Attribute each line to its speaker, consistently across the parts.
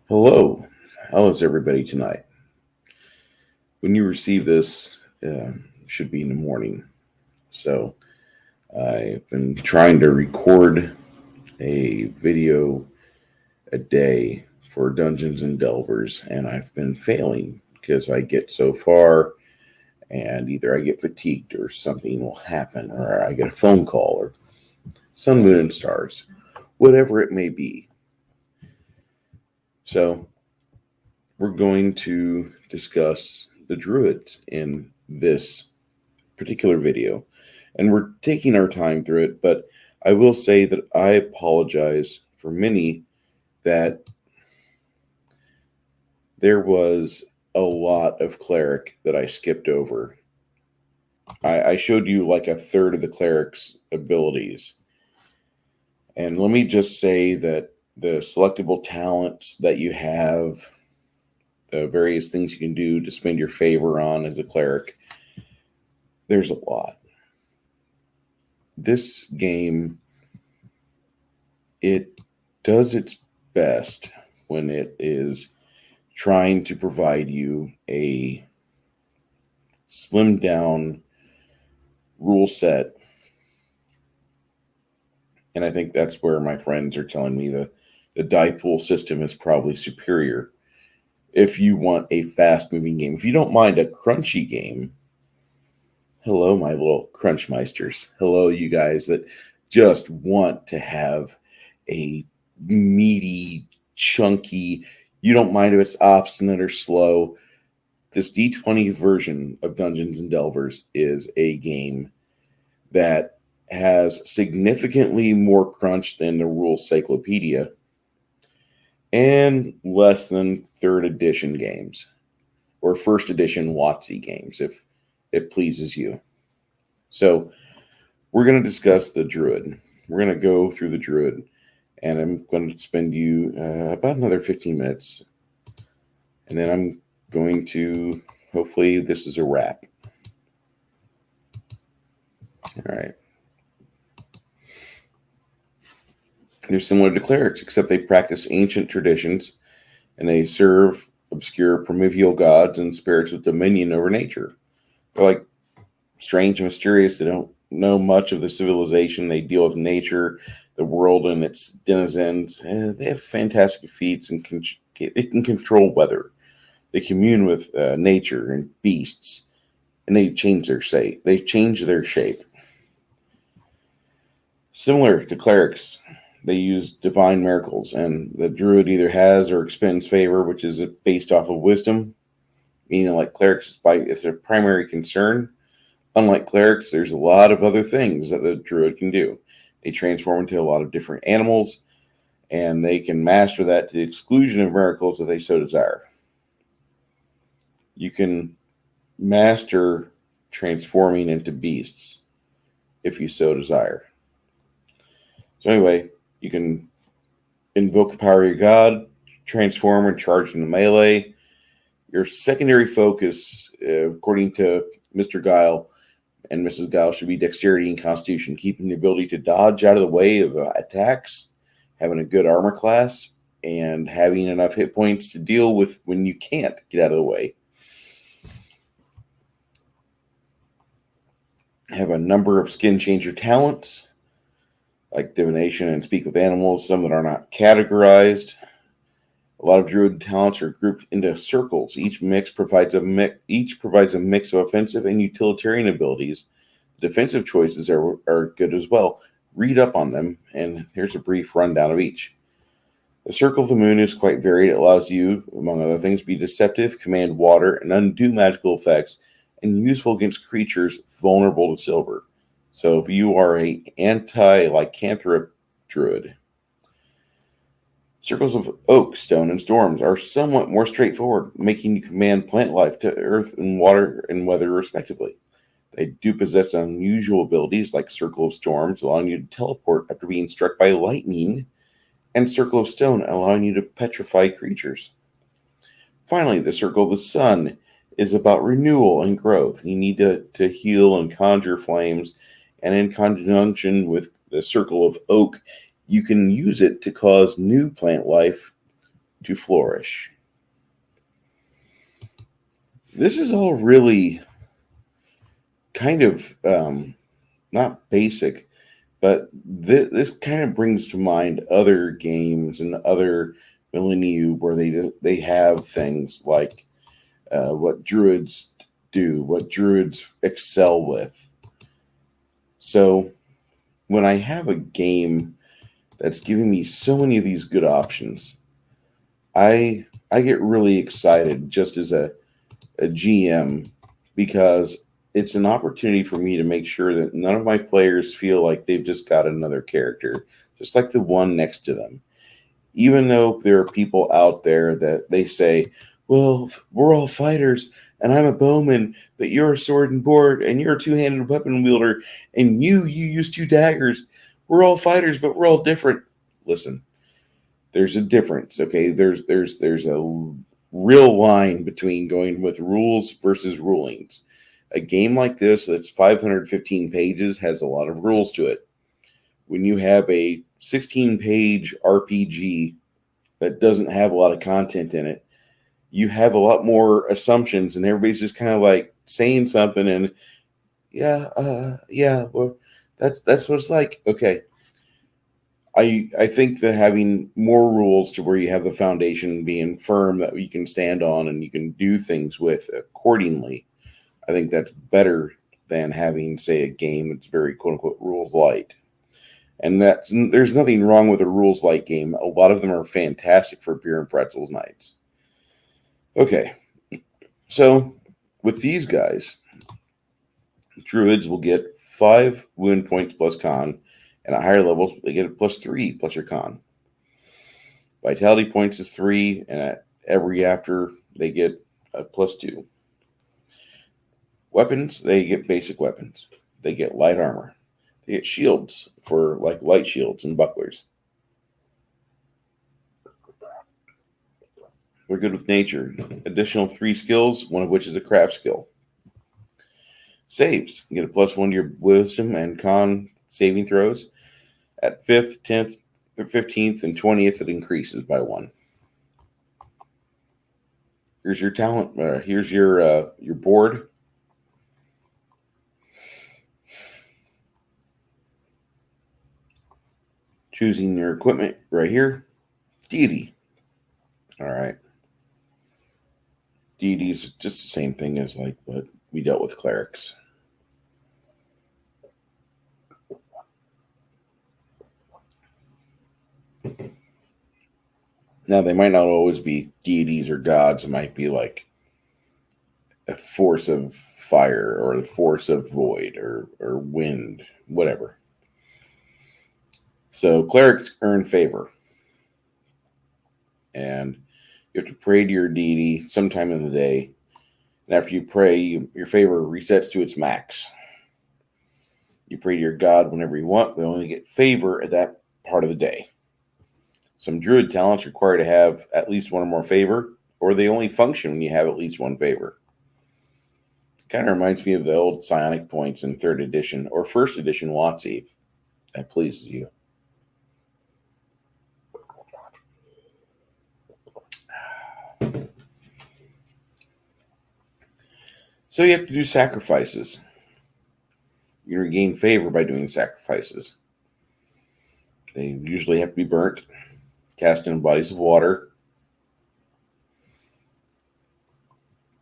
Speaker 1: Hello, how is everybody tonight? When you receive this, should be in the morning. So I've been trying to record a video a day for Dungeons and Delvers, and I've been failing because I get so far, and either I get fatigued or something will happen, or I get a phone call, or sun, moon, and stars, whatever it may be. So we're going to discuss the Druids in this particular video, and we're taking our time through it. But I will say that I apologize for many that there was a lot of cleric that I skipped over. I showed you like a third of the cleric's abilities. And let me just say that the selectable talents that you have, the various things you can do to spend your favor on as a cleric, there's a lot. This game, it does its best when it is trying to provide you a slimmed down rule set. And I think that's where my friends are telling me the die pool system is probably superior if you want a fast moving game. If you don't mind a crunchy game, hello, my little crunch meisters. Hello, you guys that just want to have a meaty, chunky, you don't mind if it's obstinate or slow. This D20 version of Dungeons and Delvers is a game that has significantly more crunch than the Rules Cyclopedia and less than third edition games or first edition WotC games, if it pleases you. So we're going to discuss the Druid. We're going to go through the Druid, and I'm going to spend you about another 15 minutes, and then I'm going to, hopefully this is a wrap. All right. They're similar to clerics, except they practice ancient traditions, and they serve obscure primeval gods and spirits with dominion over nature. They're like strange and mysterious. They don't know much of the civilization. They deal with nature, the world, and its denizens. They have fantastic feats and they can control weather. They commune with nature and beasts, and they change their shape. Similar to clerics, they use divine miracles, and the druid either has or expends favor, which is based off of wisdom, meaning like clerics is their primary concern. Unlike clerics, there's a lot of other things that the druid can do. They transform into a lot of different animals, and they can master that to the exclusion of miracles if they so desire. You can master transforming into beasts if you so desire. So anyway, you can invoke the power of your god, transform and charge into melee. Your secondary focus, according to Mr. Guile and Mrs. Guile, should be dexterity and constitution, keeping the ability to dodge out of the way of attacks, having a good armor class, and having enough hit points to deal with when you can't get out of the way. Have a number of skin changer talents, like divination and speak with animals, some that are not categorized. A lot of druid talents are grouped into circles. Each provides a mix of offensive and utilitarian abilities. The defensive choices are good as well. Read up on them, and here's a brief rundown of each. The Circle of the Moon is quite varied. It allows you, among other things, to be deceptive, command water, and undo magical effects, and useful against creatures vulnerable to silver. So if you are an anti-lycanthrope druid, Circles of Oak, Stone, and Storms are somewhat more straightforward, making you command plant life to earth and water and weather respectively. They do possess unusual abilities like Circle of Storms, allowing you to teleport after being struck by lightning, and Circle of Stone, allowing you to petrify creatures. Finally, the Circle of the Sun is about renewal and growth. You need to heal and conjure flames, and in conjunction with the Circle of Oak, you can use it to cause new plant life to flourish. This is all really kind of not basic, but this kind of brings to mind other games and other millennia where they have things like what Druids do, what Druids excel with. So when I have a game that's giving me so many of these good options, I get really excited just as a GM, because it's an opportunity for me to make sure that none of my players feel like they've just got another character, just like the one next to them. Even though there are people out there that they say, well, we're all fighters, and I'm a bowman, but you're a sword and board, and you're a two-handed weapon wielder, and you use two daggers. We're all fighters, but we're all different. Listen, there's a difference, okay? There's a real line between going with rules versus rulings. A game like this that's 515 pages has a lot of rules to it. When you have a 16-page RPG that doesn't have a lot of content in it, you have a lot more assumptions, and everybody's just kind of like saying something, and well, that's what it's like. Okay. I think that having more rules to where you have the foundation being firm that you can stand on and you can do things with accordingly, I think that's better than having, say, a game that's very quote unquote rules light. And there's nothing wrong with a rules light game. A lot of them are fantastic for beer and pretzels nights. Okay, so with these guys, Druids will get 5 wound points plus con, and at higher levels they get a +3 plus your con. Vitality points is 3, and at every after they get a +2. Weapons, they get basic weapons. They get light armor. They get shields for like light shields and bucklers. We're good with nature. Additional 3 skills, one of which is a craft skill. Saves. You get a +1 to your wisdom and con saving throws. At 5th, 10th, 15th, and 20th, it increases by 1. Here's your talent. Here's your board. Choosing your equipment right here. Deity. All right. Deity is just the same thing as like what we dealt with clerics. Now, they might not always be deities or gods. It might be like a force of fire or a force of void or wind, whatever. So clerics earn favor. And you have to pray to your deity sometime in the day. And after you pray, your favor resets to its max. You pray to your god whenever you want, but only get favor at that part of the day. Some druid talents require to have at least one or more favor, or they only function when you have at least one favor. It kind of reminds me of the old psionic points in 3rd edition or 1st edition WotC. That pleases you. So you have to do sacrifices. You regain favor by doing sacrifices. They usually have to be burnt, cast in bodies of water.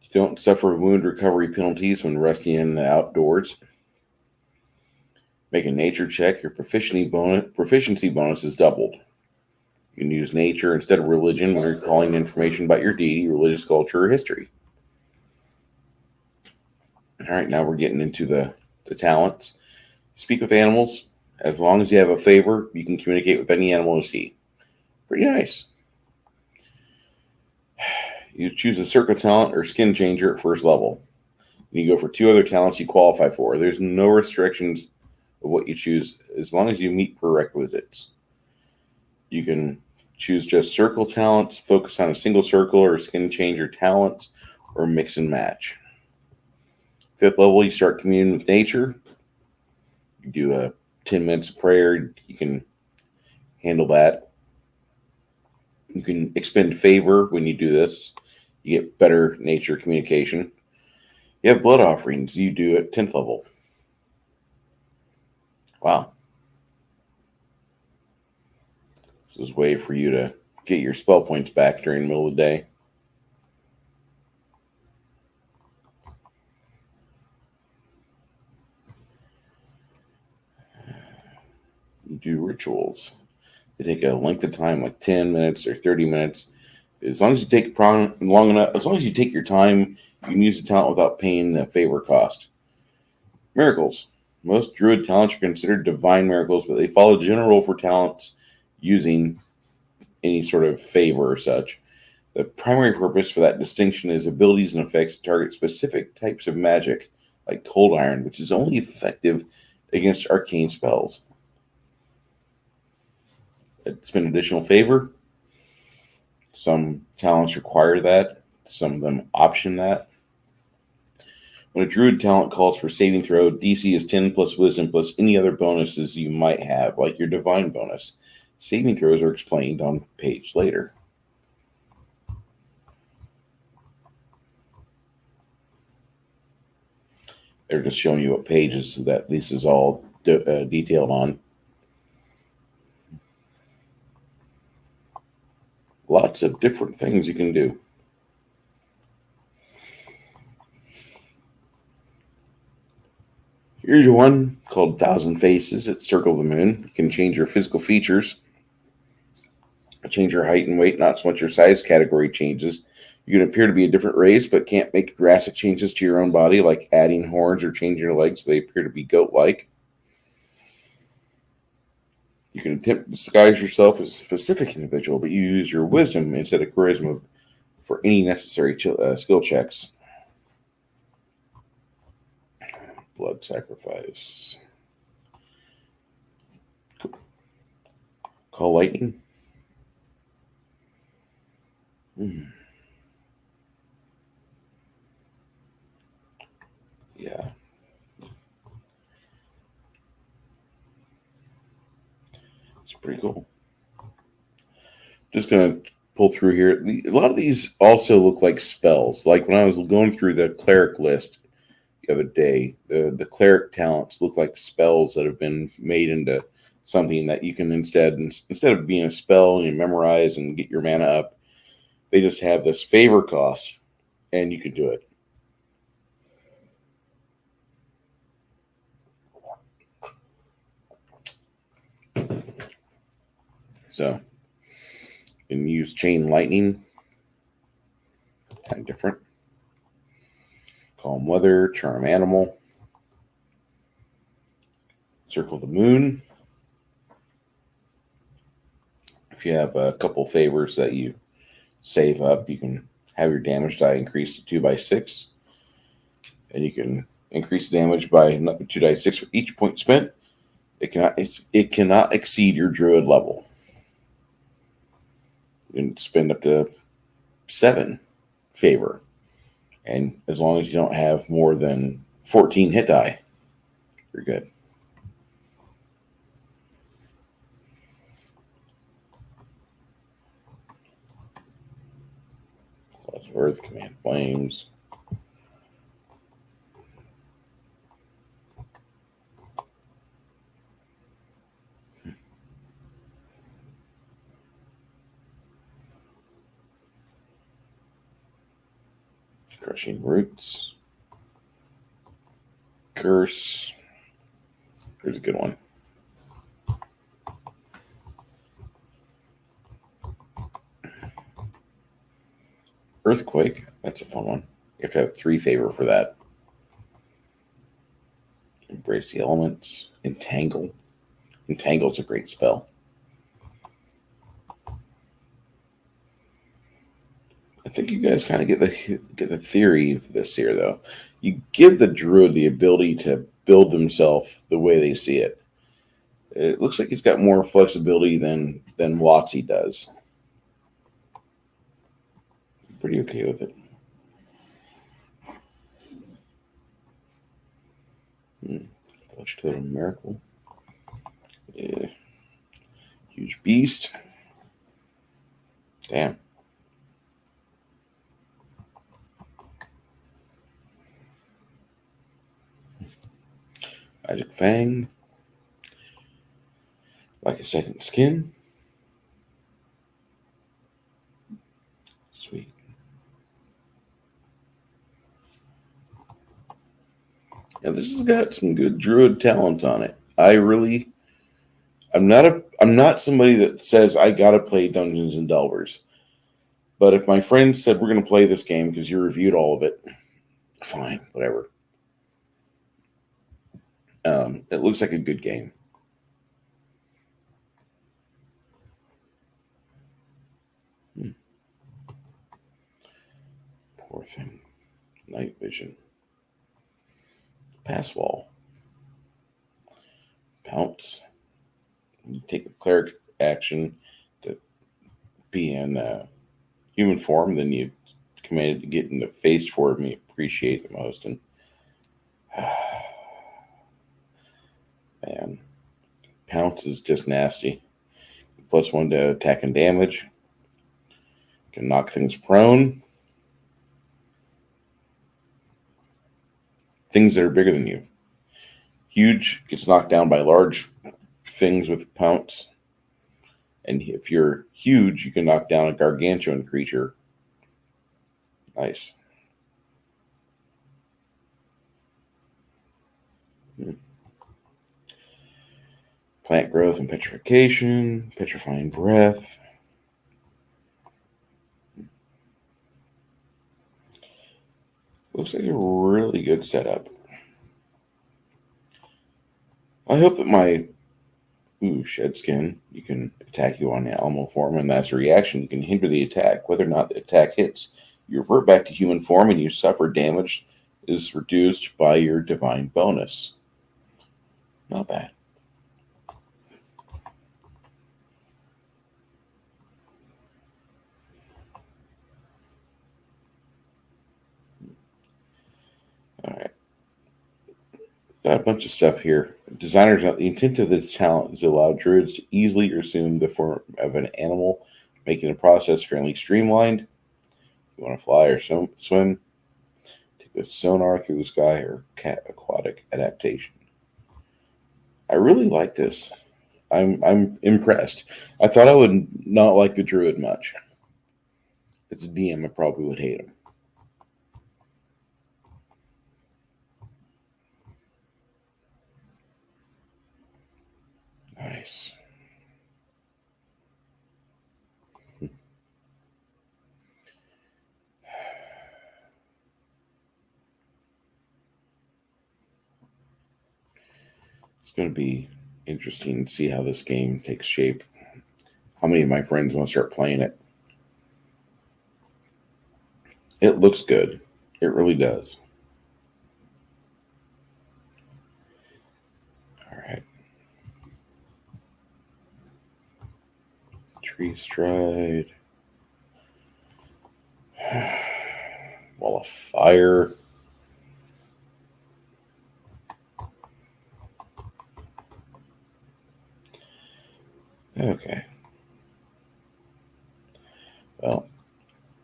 Speaker 1: You don't suffer wound recovery penalties when resting in the outdoors. Make a nature check. Your proficiency bonus is doubled. You can use nature instead of religion when recalling information about your deity, religious culture, or history. All right, now we're getting into the talents. Speak with animals. As long as you have a favor, you can communicate with any animal you see. Pretty nice. You choose a circle talent or skin changer at 1st level. And you go for 2 other talents you qualify for. There's no restrictions of what you choose as long as you meet prerequisites. You can choose just circle talents, focus on a single circle or skin changer talents, or mix and match. 5th level, you start communing with nature. You do a 10 minutes of prayer. You can handle that. You can expend favor when you do this. You get better nature communication. You have blood offerings. You do at 10th level. Wow. This is a way for you to get your spell points back during the middle of the day. You do rituals. They take a length of time, like 10 minutes or 30 minutes. As long as you take long enough, as long as you take your time, you can use the talent without paying the favor cost. Miracles. Most druid talents are considered divine miracles, but they follow general rule for talents using any sort of favor or such. The primary purpose for that distinction is abilities and effects that target specific types of magic, like cold iron, which is only effective against arcane spells. Spend additional favor. Some talents require that. Some of them option that. When a druid talent calls for saving throw, DC is 10 plus wisdom plus any other bonuses you might have, like your divine bonus. Saving throws are explained on page later. They're just showing you what pages that this is all detailed on. Lots of different things you can do. Here's one called Thousand Faces at Circle of the Moon. You can change your physical features, change your height and weight, not so much your size category changes. You can appear to be a different race, but can't make drastic changes to your own body, like adding horns or changing your legs so they appear to be goat-like. You can attempt to disguise yourself as a specific individual, but you use your wisdom instead of charisma for any necessary skill checks. Blood sacrifice. Call lightning. Yeah. It's pretty cool. Just going to pull through here. A lot of these also look like spells. Like when I was going through the cleric list the other day, the cleric talents look like spells that have been made into something that you can instead of being a spell and you memorize and get your mana up, they just have this favor cost and you can do it. So you can use chain lightning, kind of different. Calm weather, charm animal, circle the moon. If you have a couple favors that you save up, you can have your damage die increased to 2x6, and you can increase damage by another 2d6 for each point spent. It cannot exceed your druid level. You can spend up to 7 favor, and as long as you don't have more than 14 hit die, you're good. Clouds of Earth, Command Flames. Crushing Roots. Curse. Here's a good one. Earthquake. That's a fun one. You have to have 3 favor for that. Embrace the Elements. Entangle. Entangle's a great spell. I think you guys kind of get the theory of this here, though. You give the druid the ability to build themselves the way they see it. It looks like he's got more flexibility than WotC does. I'm pretty okay with it. Flesh Totem Miracle. Yeah. Huge Beast. Damn. Magic Fang. Like a second skin. Sweet. Yeah, this has got some good Druid talent on it. I'm not somebody that says I gotta play Dungeons and Delvers. But if my friend said we're gonna play this game because you reviewed all of it, fine, whatever. It looks like a good game. Poor thing. Night vision. Pass wall. Pounce. You take a cleric action to be in human form, then you command it to get in the face form you appreciate the most. And man, Pounce is just nasty. +1 to attack and damage. Can knock things prone. Things that are bigger than you. Huge gets knocked down by large things with Pounce. And if you're huge, you can knock down a gargantuan creature. Nice. Plant growth and petrification. Petrifying breath. Looks like a really good setup. I hope that my shed skin, you can attack you on animal form, and as a reaction, you can hinder the attack. Whether or not the attack hits, you revert back to human form and you suffer damage is reduced by your divine bonus. Not bad. All right. Got a bunch of stuff here. Designers, the intent of this talent is to allow druids to easily assume the form of an animal, making the process fairly streamlined. You want to fly or swim? Take the sonar through the sky or cat aquatic adaptation. I really like this. I'm impressed. I thought I would not like the druid much. As a DM, I probably would hate him. Nice. It's going to be interesting to see how this game takes shape. How many of my friends want to start playing it? It looks good. It really does. All right. Tree stride. Wall of fire. Okay. Well,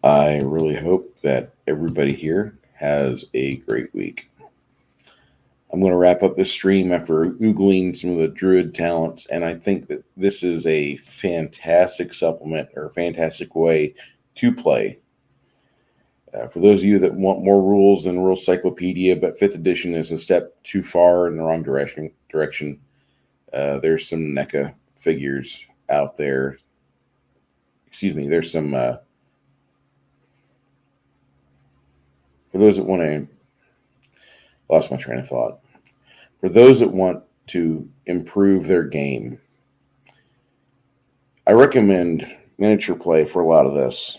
Speaker 1: I really hope that everybody here has a great week. I'm going to wrap up this stream after Googling some of the Druid talents, and I think that this is a fantastic supplement or a fantastic way to play. For those of you that want more rules than Rule Cyclopedia, but 5th edition is a step too far in the wrong direction. There's some NECA figures out there. Excuse me, there's some... for those that want to... Lost my train of thought. For those that want to improve their game, I recommend miniature play for a lot of this.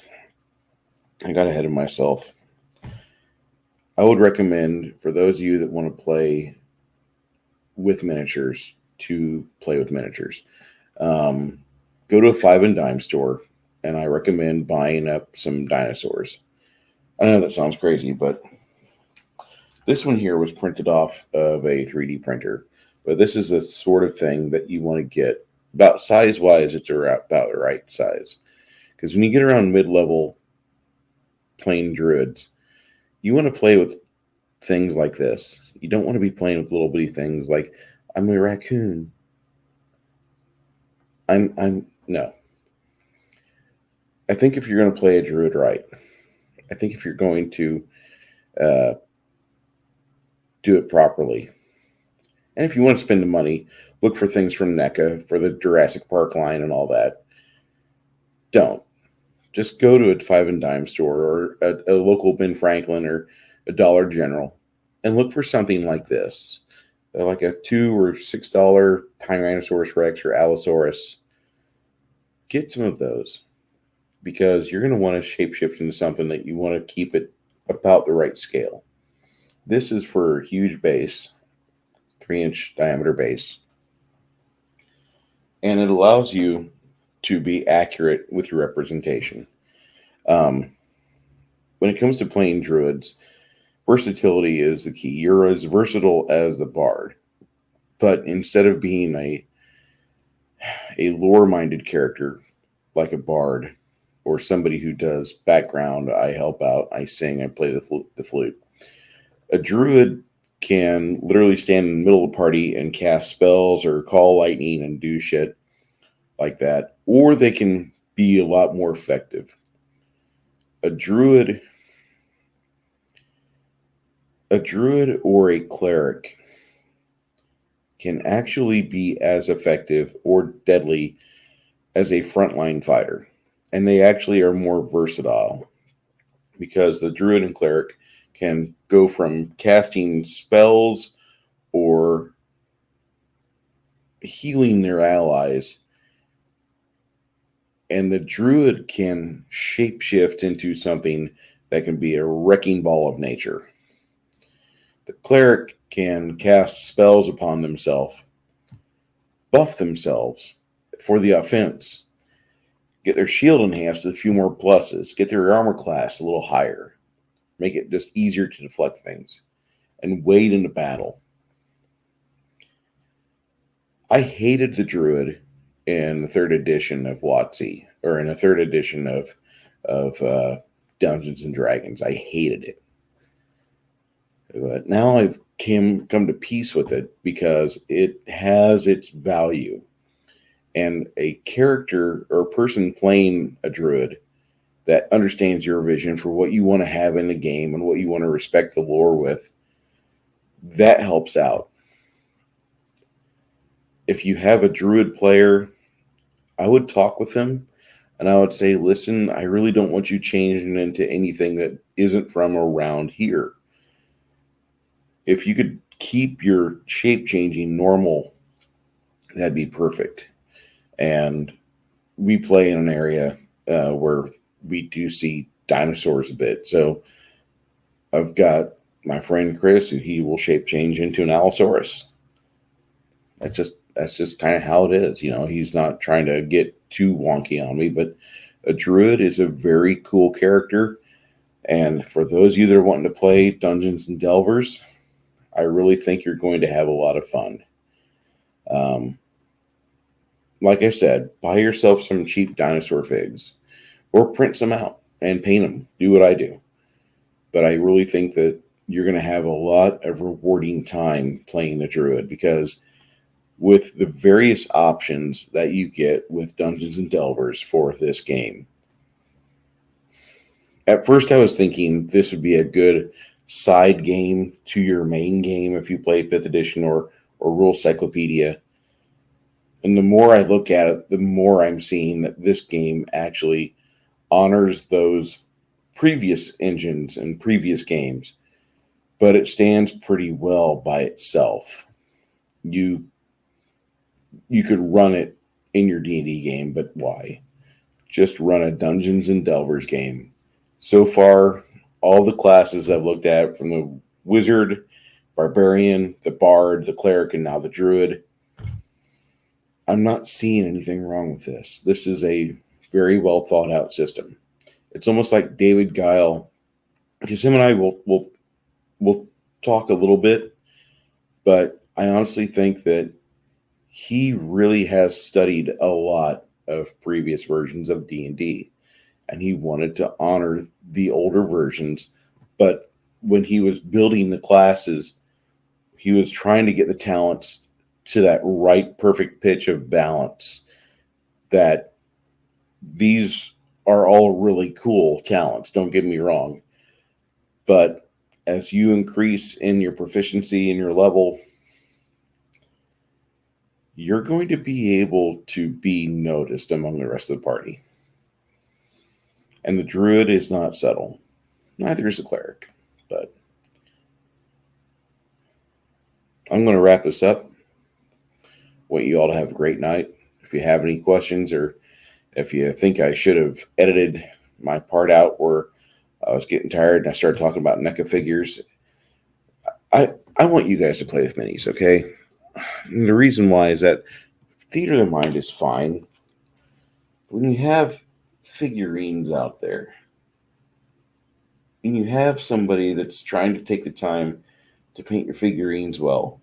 Speaker 1: I got ahead of myself. I would recommend for those of you that want to play with miniatures to play with miniatures. Go to a 5 and dime store, and I recommend buying up some dinosaurs. I know that sounds crazy, but this one here was printed off of a 3D printer. But this is the sort of thing that you want to get. About size-wise, it's about the right size. Because when you get around mid-level playing druids, you want to play with things like this. You don't want to be playing with little bitty things like, I'm a raccoon. No. I think if you're going to play a druid right, I think if you're going to do it properly, and if you want to spend the money, look for things from NECA for the Jurassic Park line and all that. Don't. Just go to a 5 and dime store or a local Ben Franklin or a Dollar General and look for something like this, like a $2 or $6 Tyrannosaurus Rex or Allosaurus. Get some of those, because you're going to want to shapeshift into something that you want to keep it about the right scale. This is for huge base, 3-inch diameter base, and it allows you to be accurate with your representation. When it comes to playing druids, versatility is the key. You're as versatile as the bard, but instead of being a lore-minded character like a bard or somebody who does background, I help out, I sing, I play the flute. A druid can literally stand in the middle of the party and cast spells or call lightning and do shit like that, or they can be a lot more effective. A druid or a cleric can actually be as effective or deadly as a frontline fighter, and they actually are more versatile, because the druid and cleric can go from casting spells or healing their allies, and the druid can shapeshift into something that can be a wrecking ball of nature. The cleric can cast spells upon themselves, buff themselves for the offense, get their shield enhanced with a few more pluses, get their armor class a little higher, make it just easier to deflect things, and wade into battle. I hated the druid in the 3rd edition of WotC, or in the 3rd edition of Dungeons and Dragons. I hated it. But now I've come to peace with it, because it has its value. And a character or a person playing a druid that understands your vision for what you want to have in the game and what you want to respect the lore with, that helps out. If you have a druid player, I would talk with them and I would say, listen, I really don't want you changing into anything that isn't from around here. If you could keep your shape changing normal, that'd be perfect. And we play in an area where we do see dinosaurs a bit. So I've got my friend Chris, who he will shape change into an Allosaurus. That's just kind of how it is. He's not trying to get too wonky on me, but a druid is a very cool character. And for those of you that are wanting to play Dungeons and Delvers, I really think you're going to have a lot of fun. Like I said, buy yourself some cheap dinosaur figs or print some out and paint them. Do what I do. But I really think that you're going to have a lot of rewarding time playing the druid, because with the various options that you get with Dungeons and Delvers for this game, at first I was thinking this would be a good side game to your main game if you play 5th edition or Rule Cyclopedia. And the more I look at it, the more I'm seeing that this game actually honors those previous engines and previous games, but it stands pretty well by itself. You could run it in your D&D game, but why? Just run a Dungeons and Delvers game. So far, all the classes I've looked at, from the Wizard, Barbarian, the Bard, the Cleric, and now the Druid, I'm not seeing anything wrong with this. This is a very well thought out system. It's almost like David Guile, because him and I will talk a little bit, but I honestly think that he really has studied a lot of previous versions of D&D. and he wanted to honor the older versions. But when he was building the classes, he was trying to get the talents to that right perfect pitch of balance. That these are all really cool talents, don't get me wrong. But as you increase in your proficiency and your level, you're going to be able to be noticed among the rest of the party. And the Druid is not subtle. Neither is the Cleric. But I'm going to wrap this up. Want you all to have a great night. If you have any questions, or if you think I should have edited my part out where I was getting tired and I started talking about NECA figures, I want you guys to play with minis, okay? And the reason why is that theater of the mind is fine. When you have figurines out there, and you have somebody that's trying to take the time to paint your figurines well,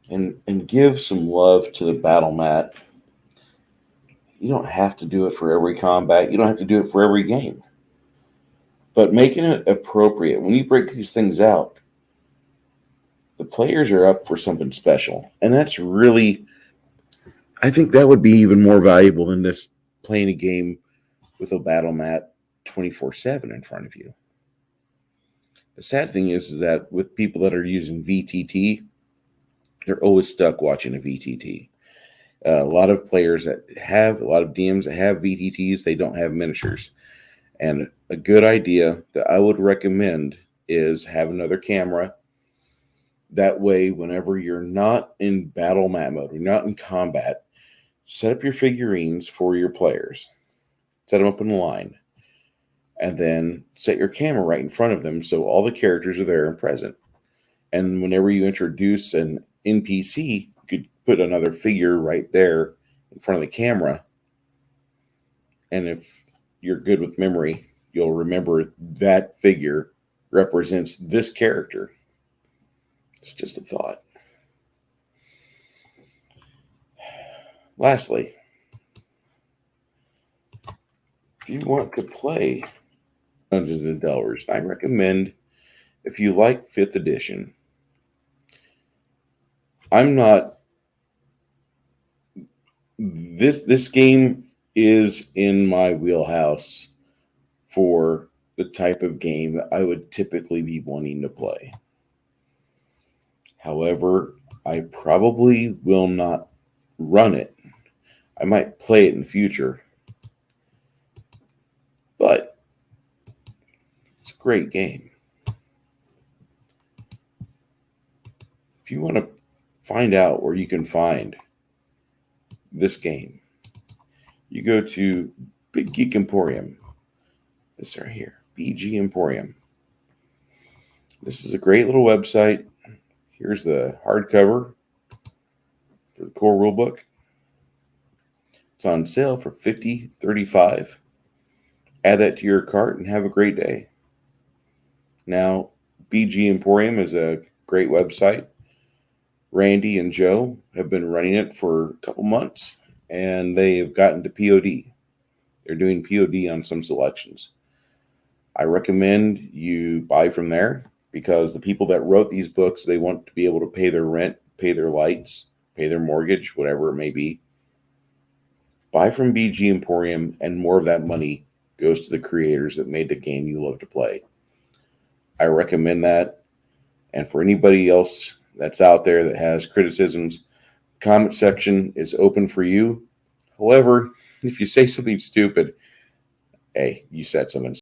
Speaker 1: and give some love to the battle mat. You don't have to do it for every combat. You don't have to do it for every game. But making it appropriate. When you break these things out, the players are up for something special. And that's really, I think that would be even more valuable than just playing a game with a battle mat 24/7 in front of you. The sad thing is that with people that are using VTT, they're always stuck watching a VTT. A lot of players that have, a lot of DMs that have VTTs, they don't have miniatures. And a good idea that I would recommend is have another camera. That way, whenever you're not in battle mat mode, you're not in combat, set up your figurines for your players. Set them up in a line. And then set your camera right in front of them so all the characters are there and present. And whenever you introduce an NPC, you could put another figure right there in front of the camera. And if you're good with memory, you'll remember that figure represents this character. It's just a thought. Lastly, if you want to play Dungeons and Delvers, I recommend, if you like 5th edition, this game is in my wheelhouse for the type of game that I would typically be wanting to play. However, I probably will not run it. I might play it in the future, but it's a great game. If you want to find out where you can find this game, you go to Big Geek Emporium. This right here, BG Emporium. This is a great little website. Here's the hardcover for the core rulebook. It's on sale for $50.35. Add that to your cart and have a great day. Now, BG Emporium is a great website. Randy and Joe have been running it for a couple months, and they have gotten to POD. They're doing POD on some selections. I recommend you buy from there because the people that wrote these books, they want to be able to pay their rent, pay their lights, pay their mortgage, whatever it may be. Buy from BG Emporium, and more of that money goes to the creators that made the game you love to play. I recommend that. And for anybody else that's out there that has criticisms, comment section is open for you. However, if you say something stupid, hey, you said something